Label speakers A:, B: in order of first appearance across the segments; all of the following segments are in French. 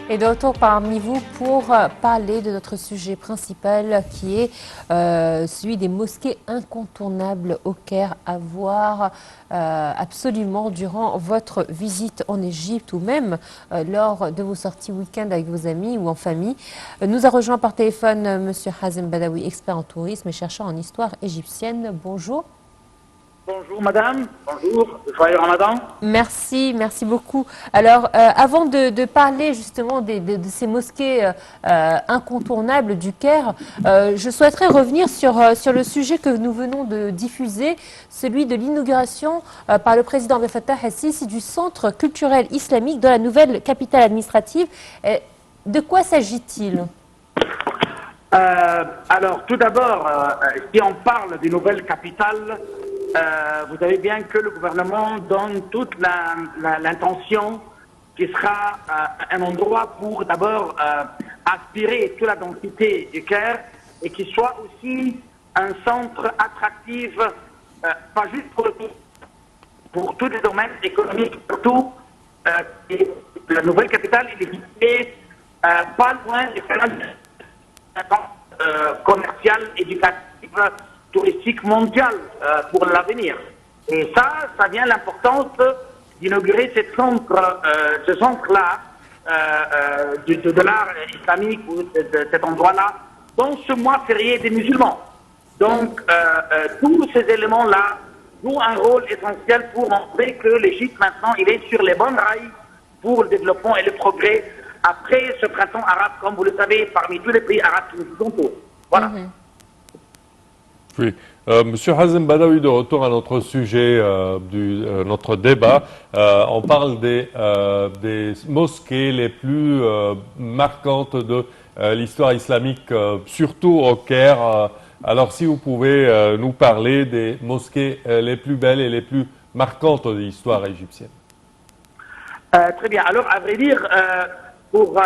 A: Et de retour parmi vous pour parler de notre sujet principal qui est celui des mosquées incontournables au Caire à voir absolument durant votre visite en Égypte ou même lors de vos sorties week-end avec vos amis ou en famille. Nous a rejoint par téléphone Monsieur Hazem Badawi, expert en tourisme et chercheur en histoire égyptienne. Bonjour.
B: Bonjour madame, bonjour, joyeux ramadan.
A: Merci beaucoup. Alors, avant de parler justement de ces mosquées incontournables du Caire, je souhaiterais revenir sur le sujet que nous venons de diffuser, celui de l'inauguration par le président Abdel Fattah el-Sisi du Centre culturel islamique de la nouvelle capitale administrative. De quoi s'agit-il ?
B: Alors tout d'abord, si on parle d'une nouvelle capitale, vous savez bien que le gouvernement donne toute l'intention qui sera un endroit pour d'abord aspirer toute la densité du Caire et qui soit aussi un centre attractif, pas juste pour tous les domaines économiques, surtout la nouvelle capitale est située pas loin des canaux commercial, éducatif, touristique mondial pour l'avenir. Et ça vient l'importance d'inaugurer ce centre-là de l'art islamique ou de cet endroit-là dans ce mois férié des musulmans. Donc tous ces éléments-là jouent un rôle essentiel pour montrer que l'Égypte maintenant il est sur les bons rails pour le développement et le progrès après ce printemps arabe, comme vous le savez, parmi tous les pays arabes qui nous entourent. Voilà.
C: Oui. Monsieur Hazem Badawi, de retour à notre sujet, notre débat. On parle des mosquées les plus marquantes de l'histoire islamique, surtout au Caire. Alors, si vous pouvez nous parler des mosquées les plus belles et les plus marquantes de l'histoire égyptienne.
B: Très bien. Alors, à vrai dire, pour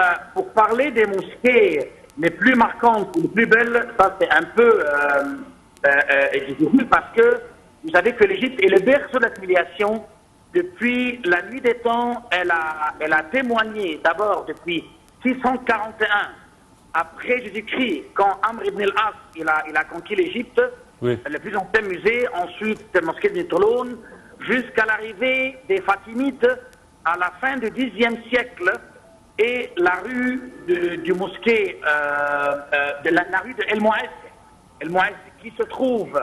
B: parler des mosquées les plus marquantes ou les plus belles, ça c'est un peu difficile parce que vous savez que l'Égypte est le berceau de la civilisation. Depuis la nuit des temps, elle a témoigné d'abord depuis 641 après Jésus-Christ, quand Amr ibn al-As il a conquis l'Égypte, oui. Le plus ancien musée, ensuite la mosquée de Tolone, jusqu'à l'arrivée des Fatimides à la fin du Xe siècle. Et la rue du mosquée, la rue de El Mouez, qui se trouve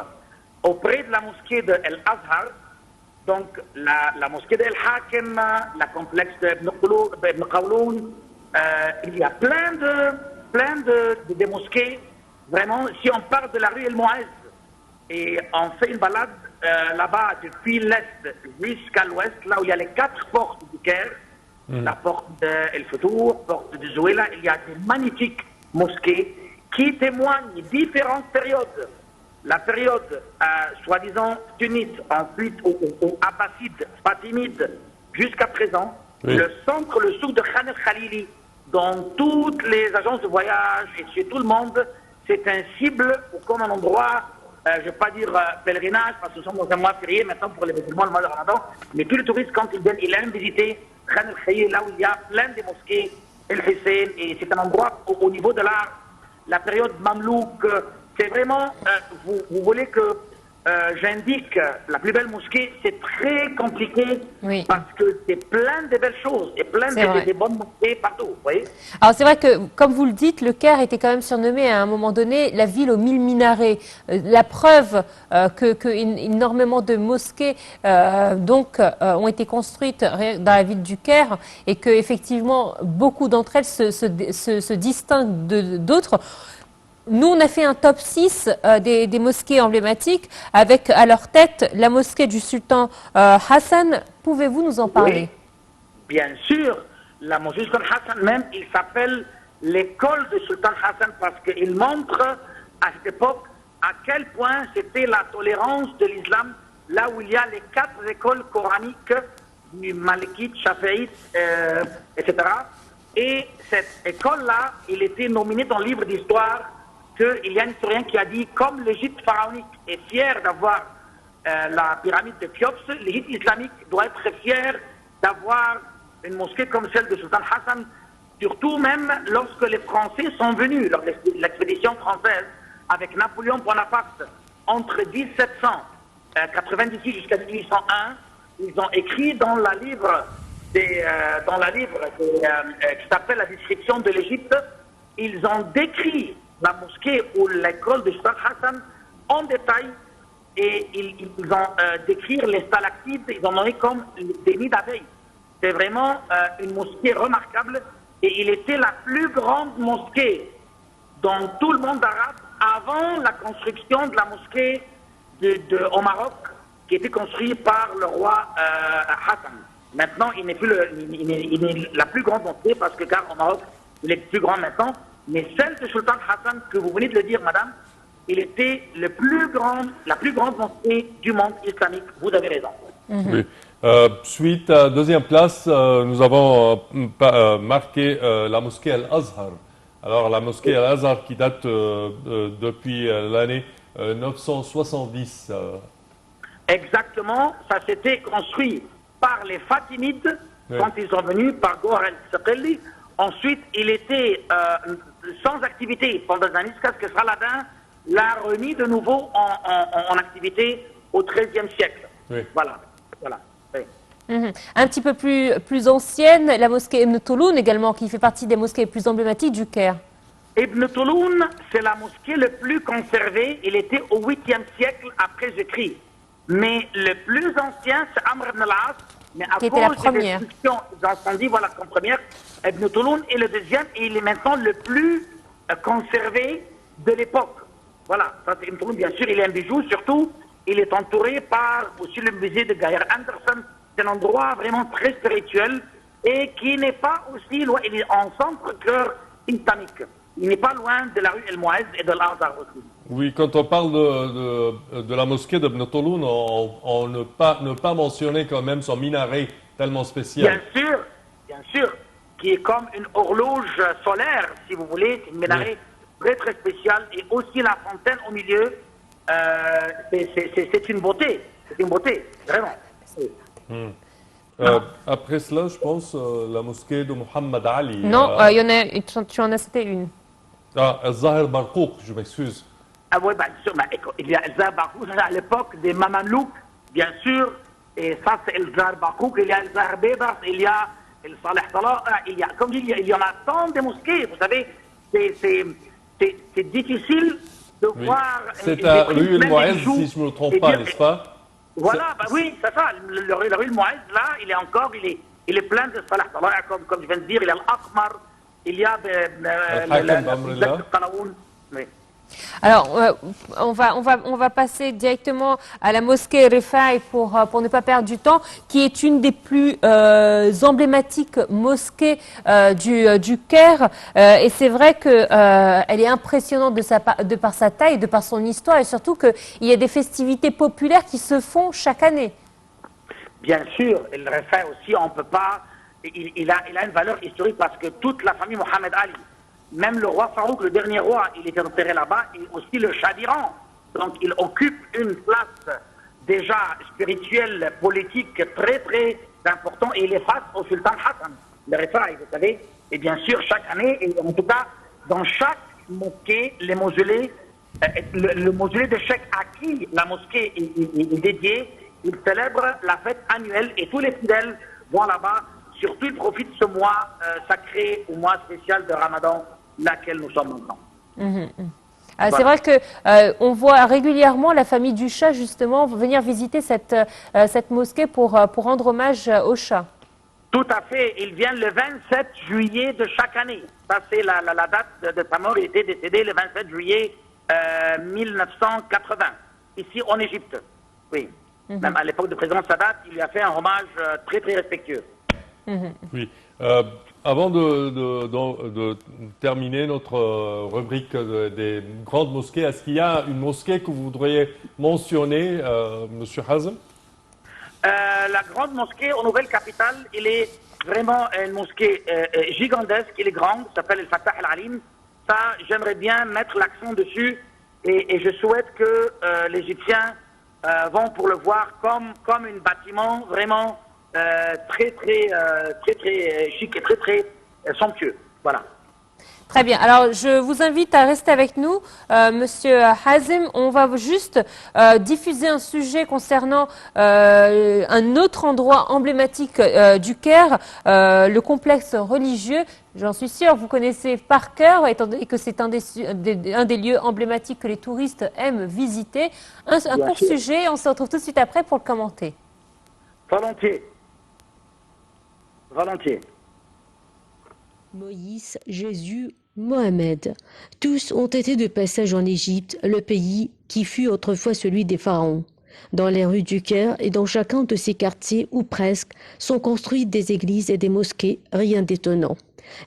B: auprès de la mosquée de El Azhar, donc la mosquée d'El Hakem, la complexe de Ibn Khawloun, il y a plein de mosquées. Vraiment, si on part de la rue El Mouez et on fait une balade là-bas depuis l'est jusqu'à l'ouest, là où il y a les 4 portes du Caire, la porte d'El Foutour, porte de Zouela, il y a des magnifiques mosquées qui témoignent différentes périodes. La période soi-disant sunnite, ensuite aux Abbasides, Fatimides, jusqu'à présent, oui. Le centre, le souk de Khan el-Khalili, dans toutes les agences de voyage et chez tout le monde, c'est un cible ou comme un endroit, je ne vais pas dire pèlerinage, parce que nous sommes dans un mois férié maintenant pour les musulmans, le mois de Ramadan, mais tous les touristes, quand ils viennent, ils aiment visiter Khan el-Khalili, là où il y a plein de mosquées, El Hussein, et c'est un endroit au niveau de la période Mamelouk. C'est vraiment, vous voulez que j'indique la plus belle mosquée, c'est très compliqué, oui. Parce que c'est plein de belles choses et plein de bonnes mosquées partout, vous voyez.
A: Alors c'est vrai que, comme vous le dites, le Caire était quand même surnommé à un moment donné la ville aux 1000 minarets. La preuve que énormément de mosquées ont été construites dans la ville du Caire et que effectivement beaucoup d'entre elles se distinguent d'autres. Nous, on a fait un top 6 des mosquées emblématiques avec à leur tête la mosquée du sultan Hassan. Pouvez-vous nous en parler?
B: Oui, bien sûr. La mosquée du sultan Hassan même, il s'appelle l'école du sultan Hassan parce qu'il montre à cette époque à quel point c'était la tolérance de l'islam, là où il y a les 4 écoles coraniques du Malikite, Shafi'ite, etc. Et cette école-là, il était nominé dans le livre d'histoire qu'il y a un historien qui a dit, comme l'Égypte pharaonique est fière d'avoir la pyramide de Khéops, l'Égypte islamique doit être fière d'avoir une mosquée comme celle de Sultan Hassan, surtout même lorsque les Français sont venus, lors de l'expédition française, avec Napoléon Bonaparte, entre 1798 jusqu'à 1801, ils ont écrit dans la livre qui s'appelle La description de l'Égypte, ils ont décrit la mosquée ou l'école de Sultan Hassan en détail et ils ont décrit les stalactites, ils ont donné comme des nids d'abeilles. C'est vraiment une mosquée remarquable et il était la plus grande mosquée dans tout le monde arabe avant la construction de la mosquée au Maroc qui était construite par le roi Hassan. Maintenant, il n'est plus il est la plus grande mosquée parce que car au Maroc, il est plus grand maintenant. Mais celle de Sultan Hassan, que vous venez de le dire, madame, il était la plus grande mosquée du monde islamique. Vous avez raison.
C: Oui. Suite à deuxième place, nous avons marqué la mosquée Al-Azhar. Alors la mosquée Al-Azhar qui date depuis l'année 970.
B: Exactement, ça s'était construit par les Fatimides quand ils sont venus, par Gohar el-Saqali. Ensuite, il était sans activité pendant un jusqu'à ce que Saladin l'a remis de nouveau en activité au XIIIe siècle.
C: Oui.
B: Voilà. Oui.
A: Un petit peu plus ancienne, la mosquée Ibn Touloun également, qui fait partie des mosquées les plus emblématiques du Caire.
B: Ibn Touloun, c'est la mosquée le plus conservée. Il était au 8e siècle après Jésus-Christ. Mais le plus ancien, c'est Amr ibn al-As. Mais à
A: Qui était la
B: cause des
A: première.
B: destructions d'incendie, voilà comme première, Ibn Touloun est le deuxième et il est maintenant le plus conservé de l'époque. Voilà, ça c'est Ibn Touloun, bien sûr, il est un bijou, surtout, il est entouré par aussi le musée de Geir Anderson. C'est un endroit vraiment très spirituel et qui n'est pas aussi loin, il est en centre-cœur islamique. Il n'est pas loin de la rue El Mouez et de l'Azhar aussi.
C: Oui, quand on parle de la mosquée d'Ibn Touloun, on ne pas mentionner quand même son minaret tellement spécial.
B: Bien sûr, qui est comme une horloge solaire, si vous voulez, c'est une minaret très très spéciale et aussi la fontaine au milieu, c'est une beauté, vraiment.
C: Après cela, je pense, la mosquée de Muhammad Ali.
A: Non, il y en a, tu en as cité une.
C: Zahir Barkouk, je m'excuse.
B: Ah oui, bien sûr, il y a El Zahir Barkouk, à l'époque des Mamelouks, bien sûr, et ça c'est El Zahir Barkouk, il y a El Zahir Bédar, il y a El Saleh Salah, comme je dis, il y en a tant de mosquées, vous savez, c'est difficile de voir...
C: C'est à rue El Mouez, si je ne me trompe pas, n'est-ce pas?
B: Voilà, oui, c'est ça, la rue El Mouez, là, il est plein de Saleh Salah, comme je viens de dire, il y a l'Akmar, il y a oui.
A: Alors, on va passer directement à la mosquée Rifaï pour ne pas perdre du temps, qui est une des plus emblématiques mosquées du Caire. Et c'est vrai qu'elle est impressionnante de par sa taille, de par son histoire, et surtout qu'il y a des festivités populaires qui se font chaque année.
B: Bien sûr, le Rifaï aussi, on ne peut pas... Il a une valeur historique parce que toute la famille Mohamed Ali, même le roi Farouk, le dernier roi, il était enterré là-bas, et aussi le Shah d'Iran. Donc il occupe une place déjà spirituelle, politique très très importante, et il est face au sultan Hassan, le Rifaï, vous savez. Et bien sûr, chaque année, et en tout cas, dans chaque mosquée, les mausolées, le mausolée de Cheikh à qui la mosquée est dédiée, il célèbre la fête annuelle, et tous les fidèles vont là-bas. Surtout, ils profitent de ce mois sacré, ou mois spécial de Ramadan, laquelle nous sommes maintenant.
A: Voilà. C'est vrai qu'on voit régulièrement la famille du Shah, justement, venir visiter cette mosquée pour rendre hommage au Shah.
B: Tout à fait. Il vient le 27 juillet de chaque année. Ça, c'est la date de sa mort. Il était décédé le 27 juillet 1980, ici en Égypte. Oui. Même à l'époque du président Sadat, il lui a fait un hommage très, très respectueux.
C: Oui. Avant de terminer notre rubrique des grandes mosquées, est-ce qu'il y a une mosquée que vous voudriez mentionner, Monsieur Hazem?
B: La grande mosquée aux Nouvelles Capitales, elle est vraiment une mosquée gigantesque, elle est grande, s'appelle El Fattah Al-Alim. Ça, j'aimerais bien mettre l'accent dessus et je souhaite que les Égyptiens vont pour le voir comme un bâtiment vraiment très chic et très somptueux. Voilà.
A: Très bien. Alors, je vous invite à rester avec nous, Monsieur Hazem. On va juste diffuser un sujet concernant un autre endroit emblématique du Caire, le complexe religieux. J'en suis sûre, vous connaissez par cœur, étant donné que c'est un des lieux emblématiques que les touristes aiment visiter. Un
B: Bien
A: court
B: sûr.
A: sujet, on se retrouve tout de suite après pour le commenter.
B: Volontiers. Volontiers.
D: Moïse, Jésus, Mohamed, tous ont été de passage en Égypte, le pays qui fut autrefois celui des pharaons. Dans les rues du Caire et dans chacun de ces quartiers, ou presque, sont construites des églises et des mosquées, rien d'étonnant.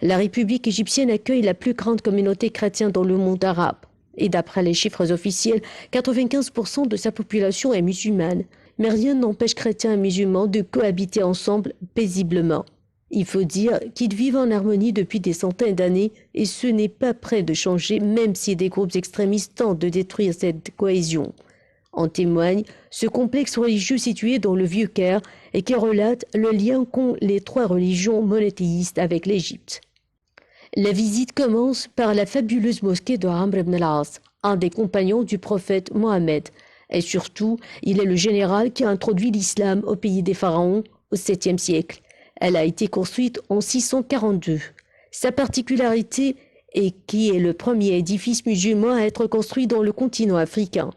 D: La République égyptienne accueille la plus grande communauté chrétienne dans le monde arabe. Et d'après les chiffres officiels, 95% de sa population est musulmane. Mais rien n'empêche chrétiens et musulmans de cohabiter ensemble paisiblement. Il faut dire qu'ils vivent en harmonie depuis des centaines d'années et ce n'est pas près de changer même si des groupes extrémistes tentent de détruire cette cohésion. En témoigne ce complexe religieux situé dans le Vieux-Caire et qui relate le lien qu'ont les trois religions monothéistes avec l'Égypte. La visite commence par la fabuleuse mosquée de Amr ibn al-As, un des compagnons du prophète Mohammed. Et surtout, il est le général qui a introduit l'islam au pays des pharaons au 7e siècle. Elle a été construite en 642. Sa particularité est qu'il est le premier édifice musulman à être construit dans le continent africain.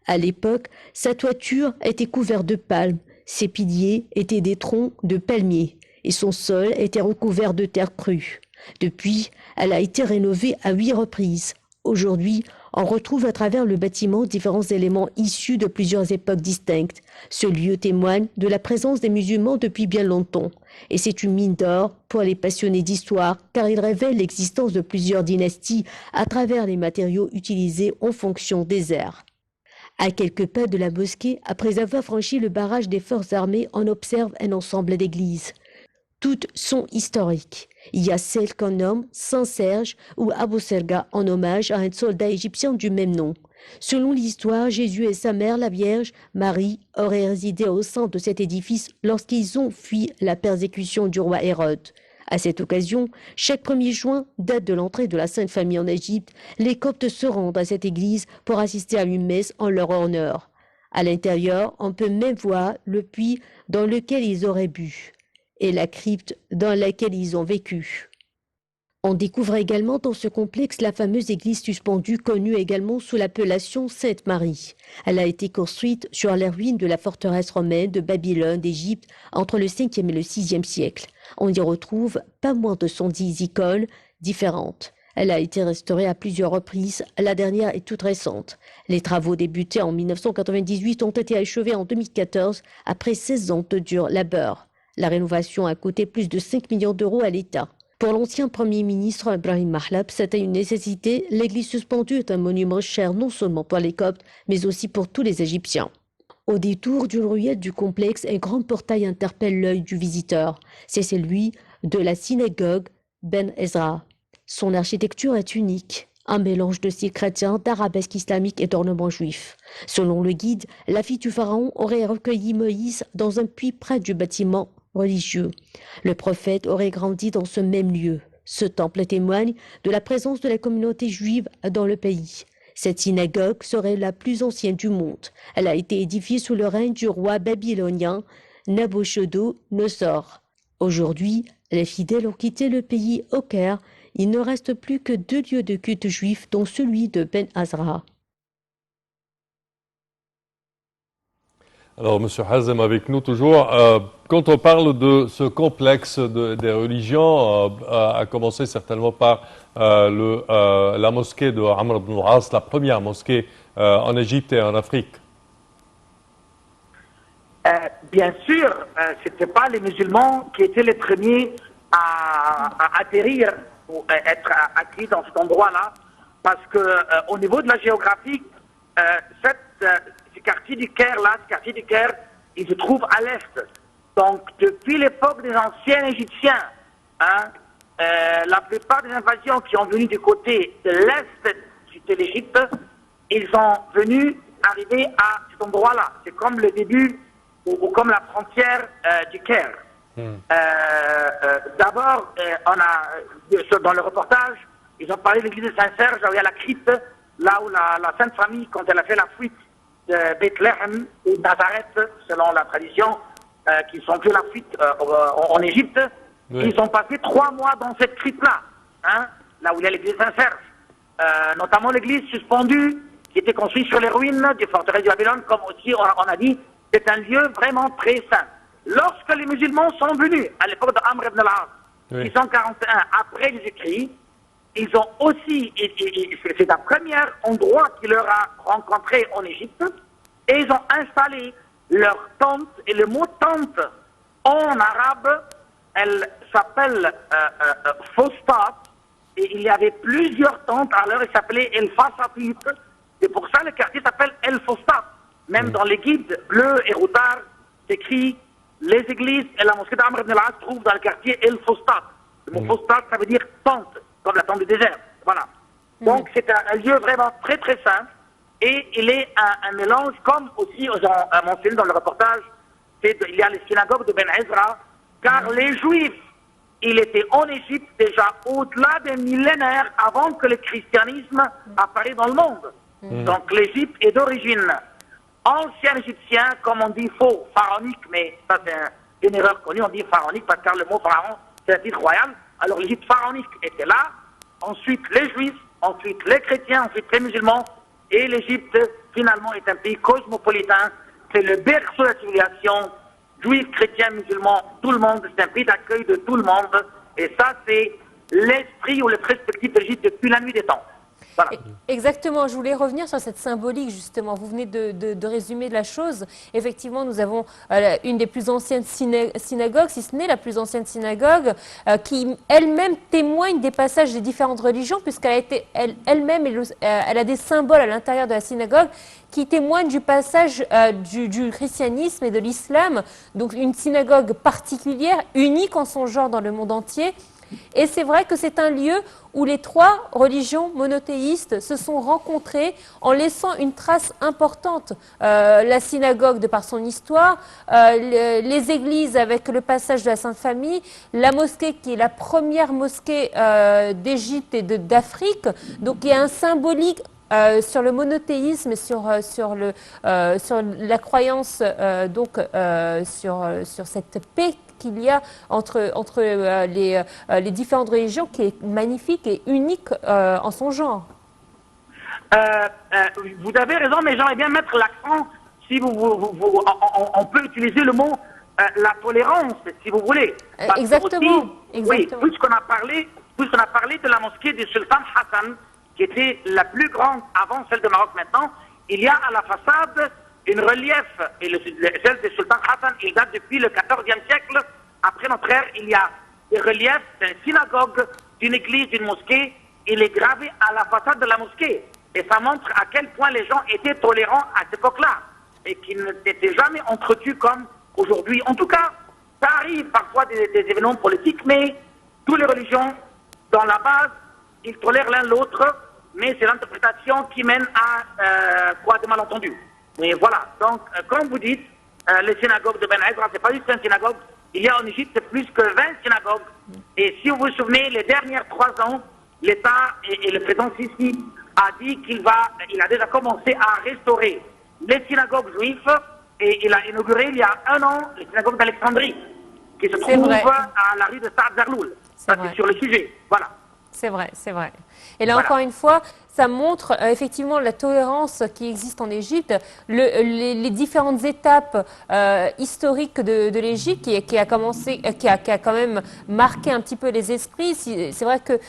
D: À l'époque, sa toiture était couverte de palmes, ses piliers étaient des troncs de palmiers et son sol était recouvert de terre crue. Depuis, elle a été rénovée à 8 reprises. Aujourd'hui, on retrouve à travers le bâtiment différents éléments issus de plusieurs époques distinctes. Ce lieu témoigne de la présence des musulmans depuis bien longtemps. Et c'est une mine d'or pour les passionnés d'histoire, car il révèle l'existence de plusieurs dynasties à travers les matériaux utilisés en fonction des ères. À quelques pas de la mosquée, après avoir franchi le barrage des forces armées, on observe un ensemble d'églises. Toutes sont historiques. Il y a celle qu'on nomme Saint-Serge ou Abou Serga en hommage à un soldat égyptien du même nom. Selon l'histoire, Jésus et sa mère, la Vierge Marie, auraient résidé au sein de cet édifice lorsqu'ils ont fui la persécution du roi Hérode. À cette occasion, chaque 1er juin, date de l'entrée de la Sainte Famille en Égypte, les Coptes se rendent à cette église pour assister à une messe en leur honneur. À l'intérieur, on peut même voir le puits dans lequel ils auraient bu et la crypte dans laquelle ils ont vécu. On découvre également dans ce complexe la fameuse église suspendue connue également sous l'appellation Sainte-Marie. Elle a été construite sur les ruines de la forteresse romaine de Babylone d'Égypte entre le 5e et le 6e siècle. On y retrouve pas moins de 110 icônes différentes. Elle a été restaurée à plusieurs reprises, la dernière est toute récente. Les travaux débutés en 1998 ont été achevés en 2014 après 16 ans de dur labeur. La rénovation a coûté plus de 5 millions d'euros à l'État. Pour l'ancien Premier ministre Ibrahim Mahlab, c'était une nécessité. L'église suspendue est un monument cher non seulement pour les Coptes, mais aussi pour tous les Égyptiens. Au détour d'une ruelle du complexe, un grand portail interpelle l'œil du visiteur. C'est celui de la synagogue Ben Ezra. Son architecture est unique. Un mélange de style chrétien, d'arabesque islamique et d'ornements juifs. Selon le guide, la fille du pharaon aurait recueilli Moïse dans un puits près du bâtiment religieux. Le prophète aurait grandi dans ce même lieu. Ce temple témoigne de la présence de la communauté juive dans le pays. Cette synagogue serait la plus ancienne du monde. Elle a été édifiée sous le règne du roi babylonien Nabuchodonosor. Aujourd'hui, les fidèles ont quitté le pays au Caire. Il ne reste plus que 2 lieux de culte juifs, dont celui de Ben Azra.
C: Alors, M. Hazem avec nous toujours. Quand on parle de ce complexe des religions, à commencer certainement par la mosquée de Amr ibn al-As, la première mosquée en Égypte et en Afrique.
B: Bien sûr, ce n'étaient pas les musulmans qui étaient les premiers à atterrir ou être acquis dans cet endroit-là, parce que au niveau de la géographie, ce quartier du Caire-là, il se trouve à l'est. Donc, depuis l'époque des anciens Égyptiens, la plupart des invasions qui ont venu du côté de l'est de l'Égypte, ils sont venus arriver à cet endroit-là. C'est comme le début ou comme la frontière du Caire. D'abord, dans le reportage, ils ont parlé de l'église de Saint-Serge, il y a la crypte, là où la Sainte Famille, quand elle a fait la fuite de Bethléem ou de Nazareth, selon la tradition, qu'ils ont fait la fuite en Égypte, ils ont passé 3 mois dans cette crypte-là, hein, là où il y a l'église de Saint-Serge. Notamment l'église suspendue, qui était construite sur les ruines du forteresse de Babylone, comme aussi on a dit, c'est un lieu vraiment très saint. Lorsque les musulmans sont venus, à l'époque d'Amr ibn al-As, 641 après Jésus-Christ, ils ont aussi, c'est un premier endroit qui leur a rencontré en Égypte, et ils ont installé leur tente, et le mot tente, en arabe, elle s'appelle Fostat, et il y avait plusieurs tentes, alors il s'appelait El Fasatit, c'est pour ça que le quartier s'appelle El Fostat. Même dans les guides bleus et routards, c'est écrit les églises et la mosquée d'Amr ibn al-As se trouvent dans le quartier El Fostat. Le mot Fostat, ça veut dire tente, comme la tente du désert. Voilà. Donc c'est un lieu vraiment très très saint, et il est un mélange, comme aussi ils ont mentionné dans le reportage, il y a les synagogues de Ben Ezra, car les Juifs, ils étaient en Égypte déjà au-delà des millénaires avant que le christianisme apparaisse dans le monde. Donc l'Égypte est d'origine ancien égyptien, comme on dit faux, pharaonique, mais ça c'est une erreur connue, on dit pharaonique parce que le mot pharaon c'est un titre royal. Alors l'Égypte pharaonique était là, ensuite les Juifs, ensuite les chrétiens, ensuite les musulmans, et l'Égypte finalement est un pays cosmopolitain, c'est le berceau de la civilisation, juifs, chrétiens, musulmans, tout le monde, c'est un pays d'accueil de tout le monde, et ça c'est l'esprit ou le perspective de l'Égypte depuis la nuit des temps. Voilà.
A: Exactement, je voulais revenir sur cette symbolique justement. Vous venez de résumer la chose. Effectivement, nous avons une des plus anciennes synagogues, si ce n'est la plus ancienne synagogue, qui elle-même témoigne des passages des différentes religions, puisqu'elle a été elle-même, elle a des symboles à l'intérieur de la synagogue qui témoignent du passage du christianisme et de l'islam. Donc une synagogue particulière, unique en son genre dans le monde entier. Et c'est vrai que c'est un lieu où les 3 religions monothéistes se sont rencontrées en laissant une trace importante. La synagogue de par son histoire, les églises avec le passage de la Sainte Famille, la mosquée qui est la première mosquée d'Égypte et d'Afrique. Donc il y a un symbolique sur le monothéisme, sur la croyance, sur cette paix qu'il y a entre les différentes religions, qui est magnifique et unique en son genre.
B: Vous avez raison, mais j'aimerais bien mettre l'accent, si on peut utiliser le mot la tolérance, si vous voulez.
A: Exactement.
B: Aussi,
A: Exactement.
B: Oui, puisqu'on a parlé de la mosquée du sultan Hassan, qui était la plus grande avant celle de Maroc maintenant, il y a à la façade une relief, et celle du sultan Hassan, il date depuis le XIVe siècle, après notre ère, il y a des reliefs d'une synagogue, d'une église, d'une mosquée, il est gravé à la façade de la mosquée. Et ça montre à quel point les gens étaient tolérants à cette époque-là, et qu'ils n'étaient jamais entretenus comme aujourd'hui. En tout cas, ça arrive parfois des événements politiques, mais toutes les religions, dans la base, ils tolèrent l'un l'autre, mais c'est l'interprétation qui mène à quoi des malentendus. Mais voilà, donc comme vous dites, les synagogues de Ben Ezra, c'est pas juste une synagogue, il y a en Égypte plus que 20 synagogues, et si vous vous souvenez, les dernières 3 ans, l'État et le président Sisi a dit qu'il a déjà commencé à restaurer les synagogues juives, et il a inauguré il y a 1 an les synagogues d'Alexandrie, qui se trouvent à la rue de Saad Zarloul. C'est sur le sujet, voilà.
A: C'est vrai, c'est vrai. Et là, encore une fois, ça montre effectivement la tolérance qui existe en Égypte, les différentes étapes historiques de l'Égypte qui a quand même marqué un petit peu les esprits. C'est vrai que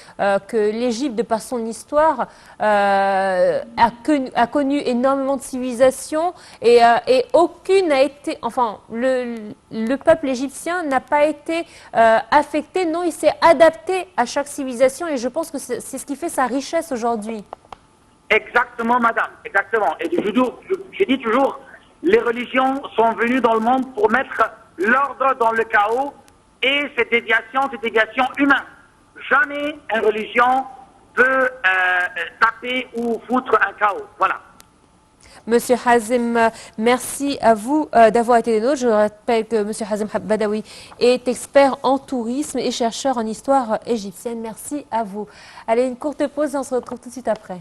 A: l'Égypte, de par son histoire, a connu énormément de civilisations et aucune n'a été, enfin, le peuple égyptien n'a pas été affecté, non, il s'est adapté à chaque civilisation, et je pense que c'est ce qui fait sa richesse aujourd'hui.
B: Exactement, madame, exactement. Et je dis toujours, les religions sont venues dans le monde pour mettre l'ordre dans le chaos, et cette déviation humaine. Jamais une religion peut taper ou foutre un chaos. Voilà.
A: Monsieur Hazem, merci à vous d'avoir été des nôtres. Je rappelle que Monsieur Hazem Badawi est expert en tourisme et chercheur en histoire égyptienne. Merci à vous. Allez, une courte pause, on se retrouve tout de suite après.